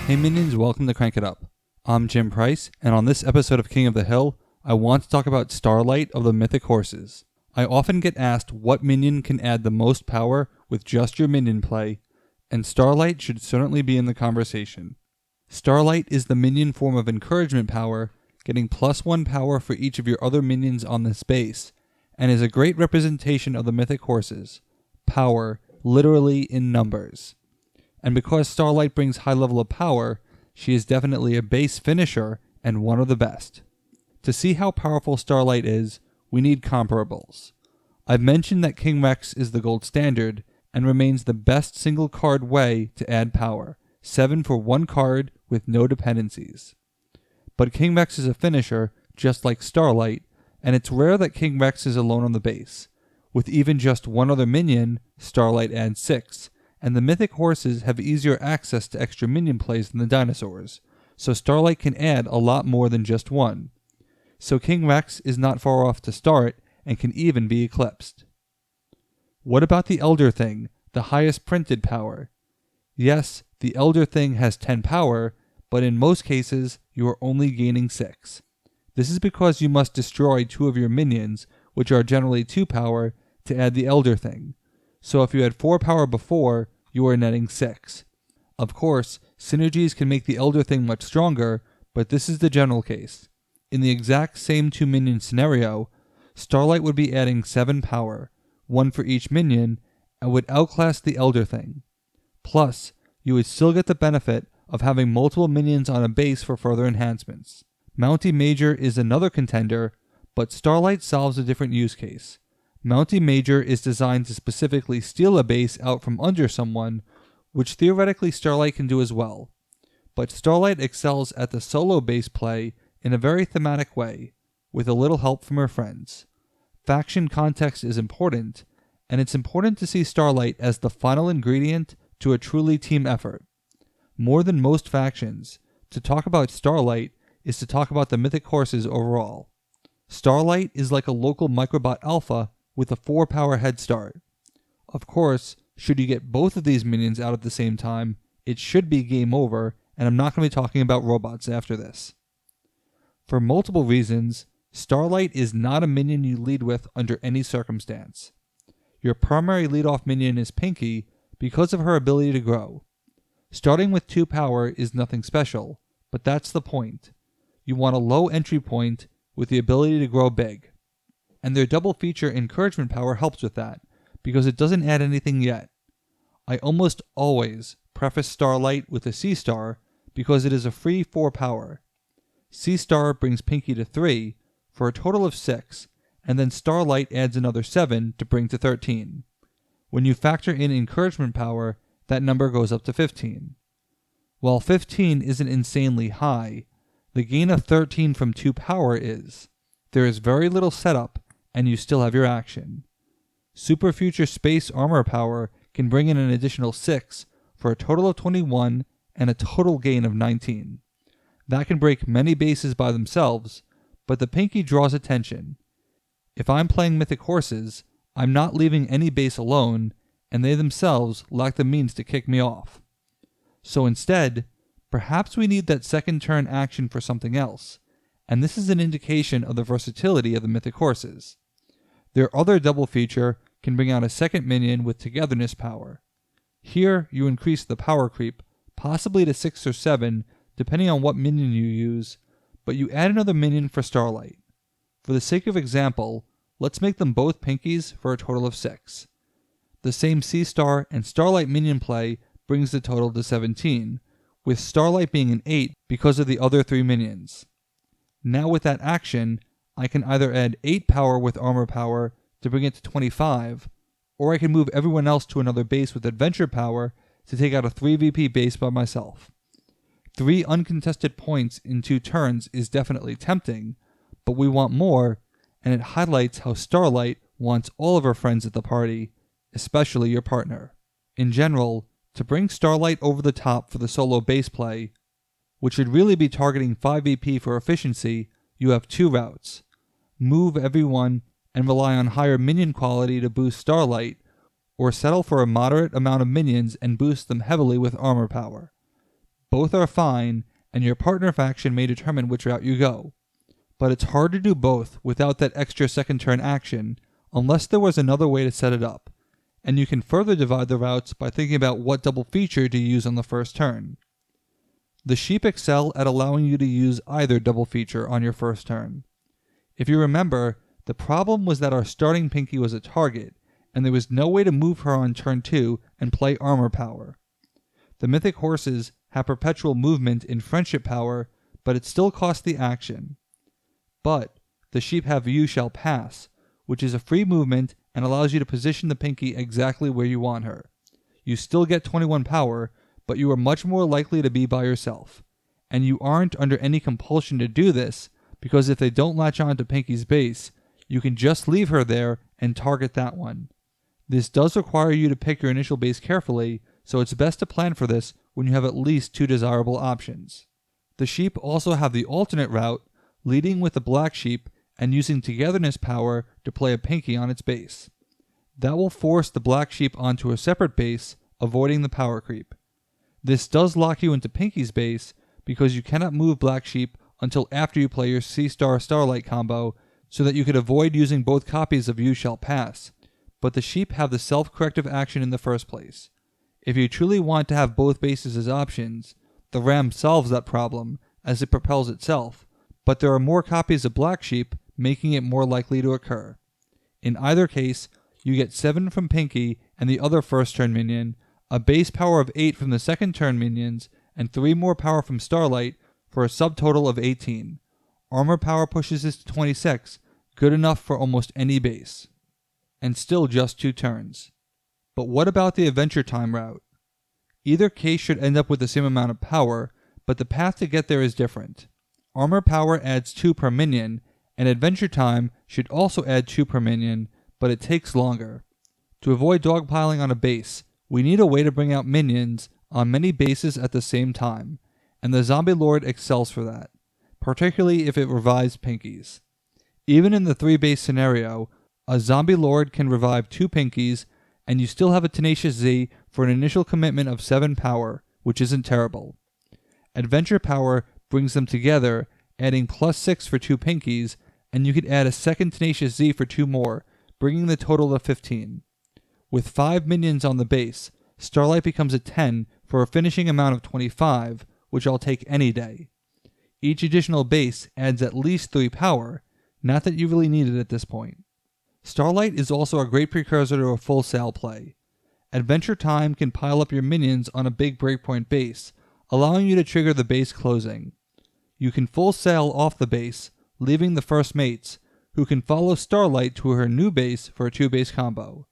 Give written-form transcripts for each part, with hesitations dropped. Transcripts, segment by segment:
Hey minions, welcome to Crank It Up. I'm Jim Price, and on this episode of King of the Hill, I want to talk about Starlight of the Mythic horses. I often get asked what minion can add the most power with just your minion play, and Starlight should certainly be in the conversation. Starlight is the minion form of encouragement power, getting +1 power for each of your other minions on this base, and is a great representation of the Mythic horses. Power, literally in numbers. And because Starlight brings high level of power, she is definitely a base finisher and one of the best. To see how powerful Starlight is, we need comparables. I've mentioned that King Rex is the gold standard and remains the best single card way to add power, 7 for 1 card with no dependencies. But King Rex is a finisher, just like Starlight, and it's rare that King Rex is alone on the base. With even just one other minion, Starlight adds 6, and the Mythic horses have easier access to extra minion plays than the dinosaurs, so Starlight can add a lot more than just one. So King Rex is not far off to start and can even be eclipsed. What about the Elder Thing, the highest printed power? Yes, the Elder Thing has 10 power, but in most cases you are only gaining 6. This is because you must destroy 2 of your minions, which are generally 2 power, to add the Elder Thing. So if you had 4 power before, you are netting 6. Of course, synergies can make the Elder Thing much stronger, but this is the general case. In the exact same 2 minion scenario, Starlight would be adding 7 power, 1 for each minion, and would outclass the Elder Thing. Plus, you would still get the benefit of having multiple minions on a base for further enhancements. Mountie Major is another contender, but Starlight solves a different use case. Mountie Major is designed to specifically steal a base out from under someone, which theoretically Starlight can do as well. But Starlight excels at the solo base play in a very thematic way, with a little help from her friends. Faction context is important, and it's important to see Starlight as the final ingredient to a truly team effort. More than most factions, to talk about Starlight is to talk about the Mythic horses overall. Starlight is like a local microbot alpha with a 4 power head start. Of course, should you get both of these minions out at the same time, it should be game over, and I'm not going to be talking about robots after this. For multiple reasons, Starlight is not a minion you lead with under any circumstance. Your primary leadoff minion is Pinky because of her ability to grow. Starting with 2 power is nothing special, but that's the point. You want a low entry point with the ability to grow big. And their double feature encouragement power helps with that, because it doesn't add anything yet. I almost always preface Starlight with a C-Star because it is a free 4 power. C-Star brings Pinky to 3 for a total of 6, and then Starlight adds another 7 to bring to 13. When you factor in encouragement power, that number goes up to 15. While 15 isn't insanely high, the gain of 13 from 2 power is. There is very little setup, and you still have your action. Super Future Space Armor Power can bring in an additional 6 for a total of 21 and a total gain of 19. That can break many bases by themselves, but the Pinky draws attention. If I'm playing Mythic horses, I'm not leaving any base alone, and they themselves lack the means to kick me off. So instead, perhaps we need that second turn action for something else, and this is an indication of the versatility of the Mythic horses. Their other double feature can bring out a second minion with togetherness power. Here, you increase the power creep, possibly to 6 or 7, depending on what minion you use, but you add another minion for Starlight. For the sake of example, let's make them both Pinkies for a total of 6. The same C-Star and Starlight minion play brings the total to 17, with Starlight being an 8 because of the other 3 minions. Now with that action, I can either add 8 power with armor power to bring it to 25, or I can move everyone else to another base with adventure power to take out a 3 VP base by myself. 3 uncontested points in 2 turns is definitely tempting, but we want more, and it highlights how Starlight wants all of her friends at the party, especially your partner. In general, to bring Starlight over the top for the solo base play, which should really be targeting 5 VP for efficiency, you have 2 routes. Move everyone and rely on higher minion quality to boost Starlight, or settle for a moderate amount of minions and boost them heavily with armor power. Both are fine, and your partner faction may determine which route you go. But it's hard to do both without that extra second turn action, unless there was another way to set it up, and you can further divide the routes by thinking about what double feature to use on the first turn. The sheep excel at allowing you to use either double feature on your first turn. If you remember, the problem was that our starting Pinky was a target, and there was no way to move her on turn 2 and play armor power. The Mythic horses have perpetual movement in friendship power, but it still costs the action. But the sheep have You Shall Pass, which is a free movement and allows you to position the Pinky exactly where you want her. You still get 21 power, but you are much more likely to be by yourself. And you aren't under any compulsion to do this, because if they don't latch on to Pinky's base, you can just leave her there and target that one. This does require you to pick your initial base carefully, so it's best to plan for this when you have at least 2 desirable options. The sheep also have the alternate route, leading with the black sheep and using togetherness power to play a Pinky on its base. That will force the black sheep onto a separate base, avoiding the power creep. This does lock you into Pinky's base because you cannot move black sheep until after you play your C-Star Starlight combo, so that you could avoid using both copies of You Shall Pass, but the sheep have the self-corrective action in the first place. If you truly want to have both bases as options, the ram solves that problem as it propels itself, but there are more copies of black sheep, making it more likely to occur. In either case, you get 7 from Pinky and the other first turn minion, a base power of 8 from the second turn minions, and 3 more power from Starlight for a subtotal of 18. Armor power pushes this to 26, good enough for almost any base. And still just 2 turns. But what about the Adventure Time route? Either case should end up with the same amount of power, but the path to get there is different. Armor power adds 2 per minion, and Adventure Time should also add 2 per minion, but it takes longer. To avoid dogpiling on a base, we need a way to bring out minions on many bases at the same time, and the Zombie Lord excels for that, particularly if it revives Pinkies. Even in the 3-base scenario, a Zombie Lord can revive 2 Pinkies, and you still have a Tenacious Z for an initial commitment of 7 power, which isn't terrible. Adventure power brings them together, adding +6 for 2 Pinkies, and you could add a second Tenacious Z for 2 more, bringing the total to 15. With 5 minions on the base, Starlight becomes a 10 for a finishing amount of 25, which I'll take any day. Each additional base adds at least 3 power, not that you really need it at this point. Starlight is also a great precursor to a full sail play. Adventure Time can pile up your minions on a big breakpoint base, allowing you to trigger the base closing. You can full sail off the base, leaving the first mates, who can follow Starlight to her new base for a 2-base combo.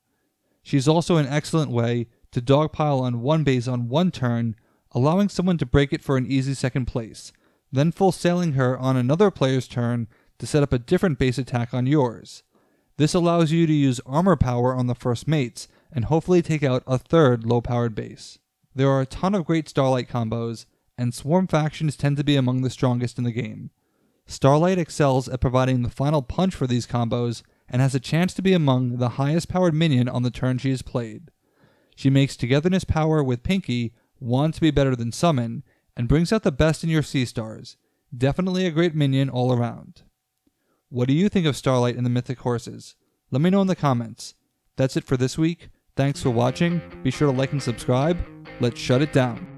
She's also an excellent way to dogpile on one base on one turn, allowing someone to break it for an easy second place, then full sailing her on another player's turn to set up a different base attack on yours. This allows you to use armor power on the first mates and hopefully take out a third low-powered base. There are a ton of great Starlight combos, and Swarm factions tend to be among the strongest in the game. Starlight excels at providing the final punch for these combos and has a chance to be among the highest powered minion on the turn she is played. She makes togetherness power with Pinky want to be better than summon, and brings out the best in your C-Stars. Definitely a great minion all around. What do you think of Starlight and the Mythic horses? Let me know in the comments. That's it for this week. Thanks for watching. Be sure to like and subscribe. Let's shut it down.